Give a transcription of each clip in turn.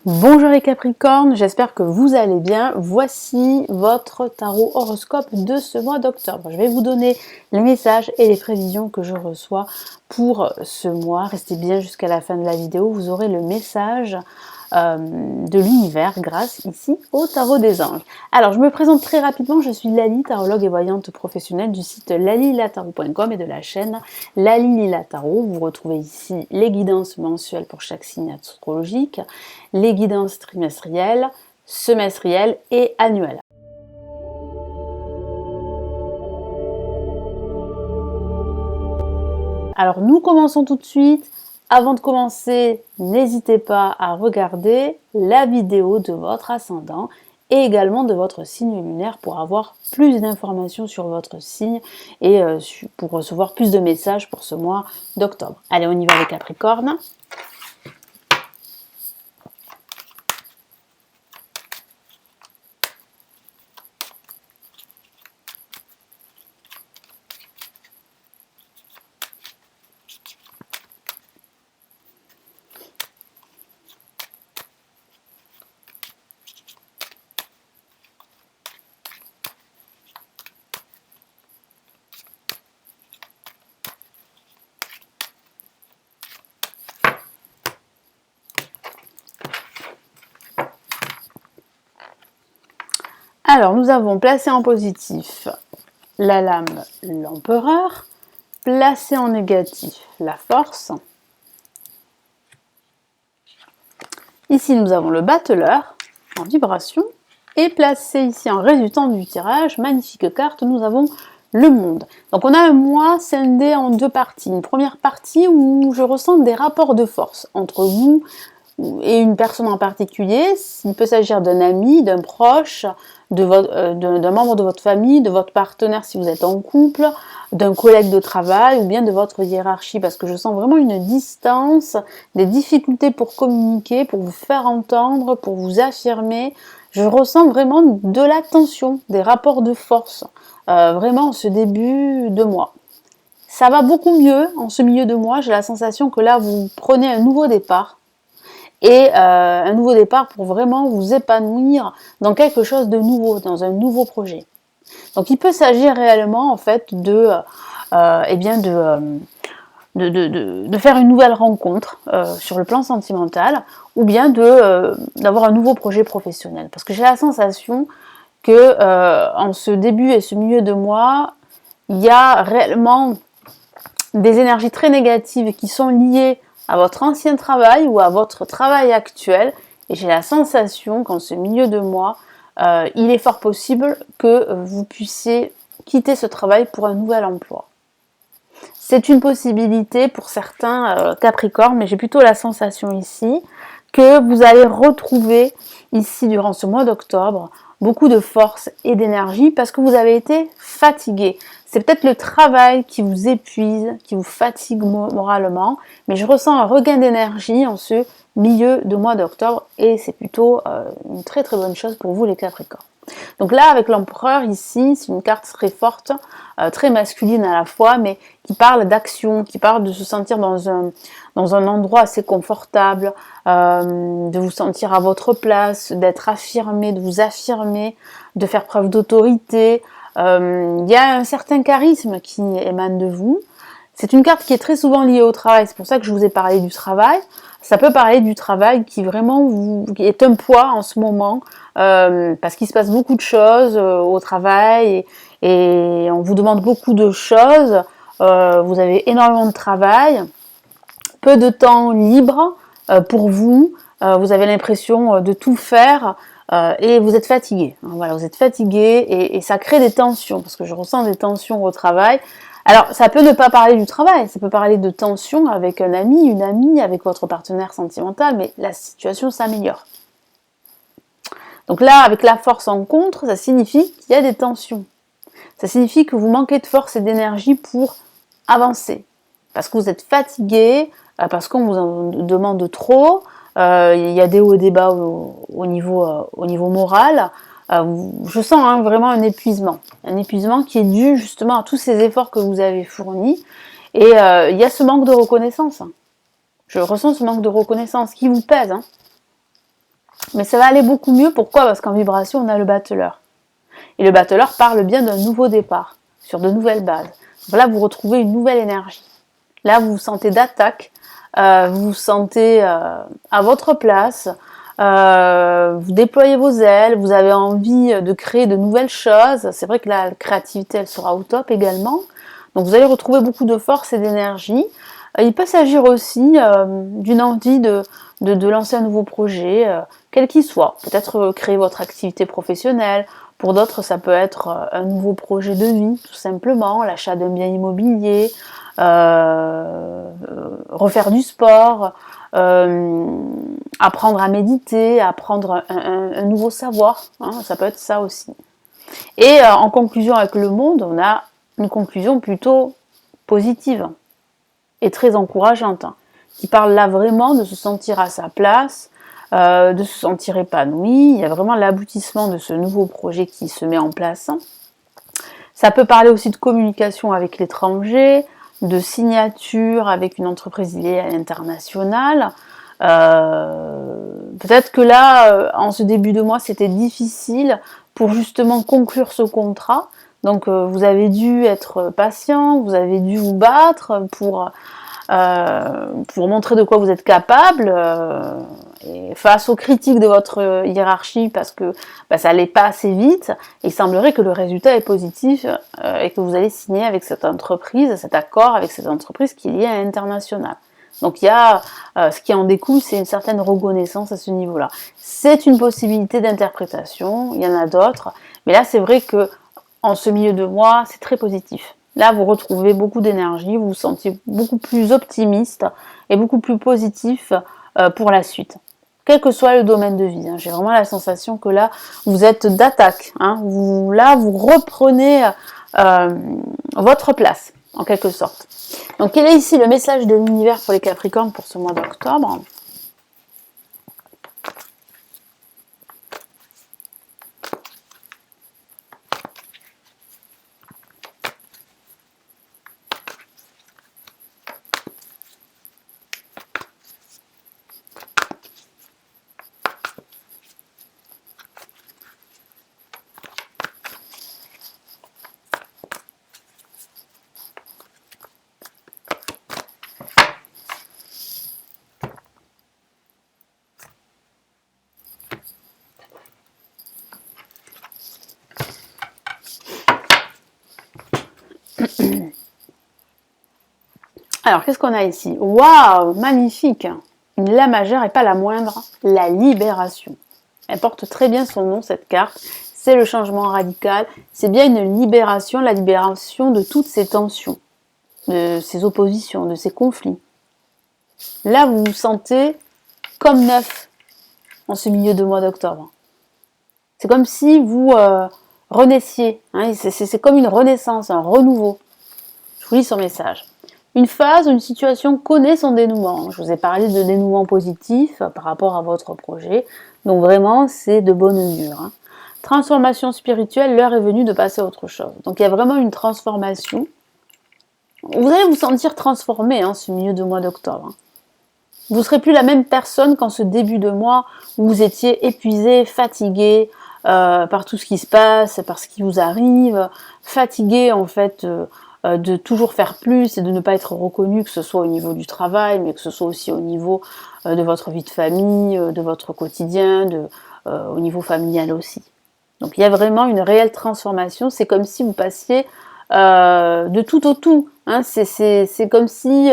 Bonjour les Capricornes, j'espère que vous allez bien. Voici votre tarot horoscope de ce mois d'octobre. Je vais vous donner les messages et les prévisions que je reçois pour ce mois. Restez bien jusqu'à la fin de la vidéo, vous aurez le message de l'univers grâce ici au tarot des anges. Alors je me présente très rapidement, je suis Lali, tarologue et voyante professionnelle du site lalililatarot.com et de la chaîne Lali Lila Tarot. Vous retrouvez ici les guidances mensuelles pour chaque signe astrologique, les guidances trimestrielles, semestrielles et annuelles. Alors nous commençons tout de suite. Avant de commencer, n'hésitez pas à regarder la vidéo de votre ascendant et également de votre signe lunaire pour avoir plus d'informations sur votre signe et pour recevoir plus de messages pour ce mois d'octobre. Allez, on y va les Capricornes. Alors, nous avons placé en positif la lame, l'empereur, placé en négatif la force. Ici, nous avons le battleur en vibration. Et placé ici en résultant du tirage, magnifique carte, nous avons le monde. Donc on a un mois scindé en deux parties. Une première partie où je ressens des rapports de force entre vous et une personne en particulier. Il peut s'agir d'un ami, d'un proche, d'un membre de votre famille, de votre partenaire si vous êtes en couple, d'un collègue de travail ou bien de votre hiérarchie, parce que je sens vraiment une distance, des difficultés pour communiquer, pour vous faire entendre, pour vous affirmer. Je ressens vraiment de la tension, des rapports de force, vraiment en ce début de mois. Ça va beaucoup mieux en ce milieu de mois, j'ai la sensation que là vous prenez un nouveau départ, et un nouveau départ pour vraiment vous épanouir dans quelque chose de nouveau, dans un nouveau projet. Donc il peut s'agir réellement en fait de faire une nouvelle rencontre sur le plan sentimental, ou bien d'avoir un nouveau projet professionnel. Parce que j'ai la sensation que en ce début et ce milieu de mois, il y a réellement des énergies très négatives qui sont liées à votre ancien travail ou à votre travail actuel, et j'ai la sensation qu'en ce milieu de mois, il est fort possible que vous puissiez quitter ce travail pour un nouvel emploi. C'est une possibilité pour certains Capricornes, mais j'ai plutôt la sensation ici que vous allez retrouver ici durant ce mois d'octobre beaucoup de force et d'énergie parce que vous avez été fatigué. C'est peut-être le travail qui vous épuise, qui vous fatigue moralement, mais je ressens un regain d'énergie en ce milieu de mois d'octobre et c'est plutôt une très très bonne chose pour vous les Capricornes. Donc là, avec l'empereur ici, c'est une carte très forte, très masculine à la fois, mais qui parle d'action, qui parle de se sentir dans un endroit assez confortable, de vous sentir à votre place, d'être affirmé, de vous affirmer, de faire preuve d'autorité. Il y a un certain charisme qui émane de vous. C'est une carte qui est très souvent liée au travail, c'est pour ça que je vous ai parlé du travail. Ça peut parler du travail qui vraiment qui est un poids en ce moment, parce qu'il se passe beaucoup de choses au travail et on vous demande beaucoup de choses. Vous avez énormément de travail, peu de temps libre pour vous. Vous avez l'impression de tout faire et vous êtes fatigué. Voilà, vous êtes fatigué et ça crée des tensions, parce que je ressens des tensions au travail. Alors, ça peut ne pas parler du travail, ça peut parler de tensions avec un ami, une amie, avec votre partenaire sentimental, mais la situation s'améliore. Donc là, avec la force en contre, ça signifie qu'il y a des tensions. Ça signifie que vous manquez de force et d'énergie pour avancer. Parce que vous êtes fatigué, parce qu'on vous en demande trop, il y a des hauts et des bas au niveau moral. Je sens vraiment un épuisement qui est dû justement à tous ces efforts que vous avez fournis. Et il y a ce manque de reconnaissance. Je ressens ce manque de reconnaissance qui vous pèse. Mais ça va aller beaucoup mieux. Pourquoi? Parce qu'en vibration, on a le battleur. Et le battleur parle bien d'un nouveau départ, sur de nouvelles bases. Donc là, vous retrouvez une nouvelle énergie. Là, vous vous sentez d'attaque, vous vous sentez à votre place, vous déployez vos ailes, vous avez envie de créer de nouvelles choses. C'est vrai que la créativité, elle sera au top également. Donc vous allez retrouver beaucoup de force et d'énergie. Il peut s'agir aussi d'une envie de lancer un nouveau projet, quel qu'il soit. Peut-être créer votre activité professionnelle. Pour d'autres, ça peut être un nouveau projet de vie, tout simplement, l'achat d'un bien immobilier, refaire du sport, apprendre à méditer, apprendre un nouveau savoir, hein, ça peut être ça aussi. Et en conclusion avec le monde, on a une conclusion plutôt positive et très encourageante, hein, qui parle là vraiment de se sentir à sa place, de se sentir épanoui. Il y a vraiment l'aboutissement de ce nouveau projet qui se met en place. Ça peut parler aussi de communication avec l'étranger, de signature avec une entreprise liée à l'international. Peut-être que là, en ce début de mois, c'était difficile pour justement conclure ce contrat. Donc vous avez dû être patient, vous avez dû vous battre pour montrer de quoi vous êtes capable, et face aux critiques de votre hiérarchie parce que ça n'allait pas assez vite, il semblerait que le résultat est positif et que vous allez signer avec cette entreprise, cet accord avec cette entreprise qui est liée à l'international. Donc il y a ce qui en découle, c'est une certaine reconnaissance à ce niveau-là. C'est une possibilité d'interprétation, il y en a d'autres, mais là c'est vrai que en ce milieu de mois, c'est très positif. Là, vous retrouvez beaucoup d'énergie, vous vous sentez beaucoup plus optimiste et beaucoup plus positif pour la suite. Quel que soit le domaine de vie, hein. J'ai vraiment la sensation que là, vous êtes d'attaque. Hein. Vous reprenez votre place, en quelque sorte. Donc, quel est ici le message de l'univers pour les Capricornes pour ce mois d'octobre ? Alors, qu'est-ce qu'on a ici? Waouh, magnifique! Une la majeure et pas la moindre, la libération. Elle porte très bien son nom, cette carte. C'est le changement radical. C'est bien une libération, la libération de toutes ces tensions, de ces oppositions, de ces conflits. Là, vous vous sentez comme neuf en ce milieu de mois d'octobre. C'est comme si vous renaissiez. Hein, c'est comme une renaissance, un renouveau. Je vous lis son message. Une phase ou une situation connaît son dénouement. Je vous ai parlé de dénouement positif par rapport à votre projet. Donc vraiment, c'est de bonne augure. Hein. Transformation spirituelle, l'heure est venue de passer à autre chose. Donc il y a vraiment une transformation. Vous allez vous sentir transformé hein, ce milieu de mois d'octobre. Hein. Vous ne serez plus la même personne qu'en ce début de mois où vous étiez épuisé, fatigué par tout ce qui se passe, par ce qui vous arrive, fatigué en fait de toujours faire plus et de ne pas être reconnu, que ce soit au niveau du travail, mais que ce soit aussi au niveau de votre vie de famille, de votre quotidien, au niveau familial aussi. Donc il y a vraiment une réelle transformation, c'est comme si vous passiez de tout au tout. Hein. C'est comme si,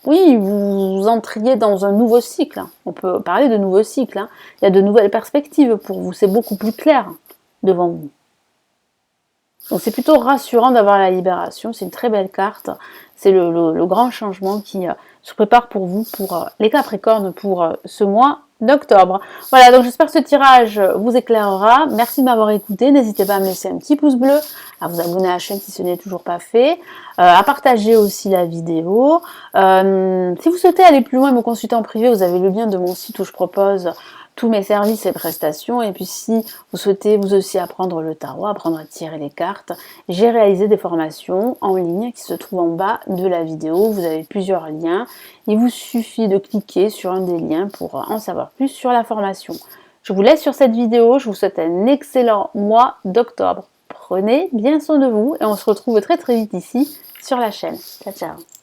oui, vous entriez dans un nouveau cycle. Hein. On peut parler de nouveau cycle. Hein. Il y a de nouvelles perspectives pour vous, c'est beaucoup plus clair devant vous. Donc c'est plutôt rassurant d'avoir la libération, c'est une très belle carte, c'est le grand changement qui se prépare pour vous, pour les Capricornes, pour ce mois d'octobre. Voilà, donc j'espère que ce tirage vous éclairera, merci de m'avoir écouté, n'hésitez pas à me laisser un petit pouce bleu, à vous abonner à la chaîne si ce n'est toujours pas fait, à partager aussi la vidéo. Si vous souhaitez aller plus loin et me consulter en privé, vous avez le lien de mon site où je propose tous mes services et prestations. Et puis si vous souhaitez vous aussi apprendre le tarot, apprendre à tirer les cartes, j'ai réalisé des formations en ligne qui se trouvent en bas de la vidéo. Vous avez plusieurs liens. Il vous suffit de cliquer sur un des liens pour en savoir plus sur la formation. Je vous laisse sur cette vidéo. Je vous souhaite un excellent mois d'octobre. Prenez bien soin de vous et on se retrouve très vite ici sur la chaîne. Ciao, ciao.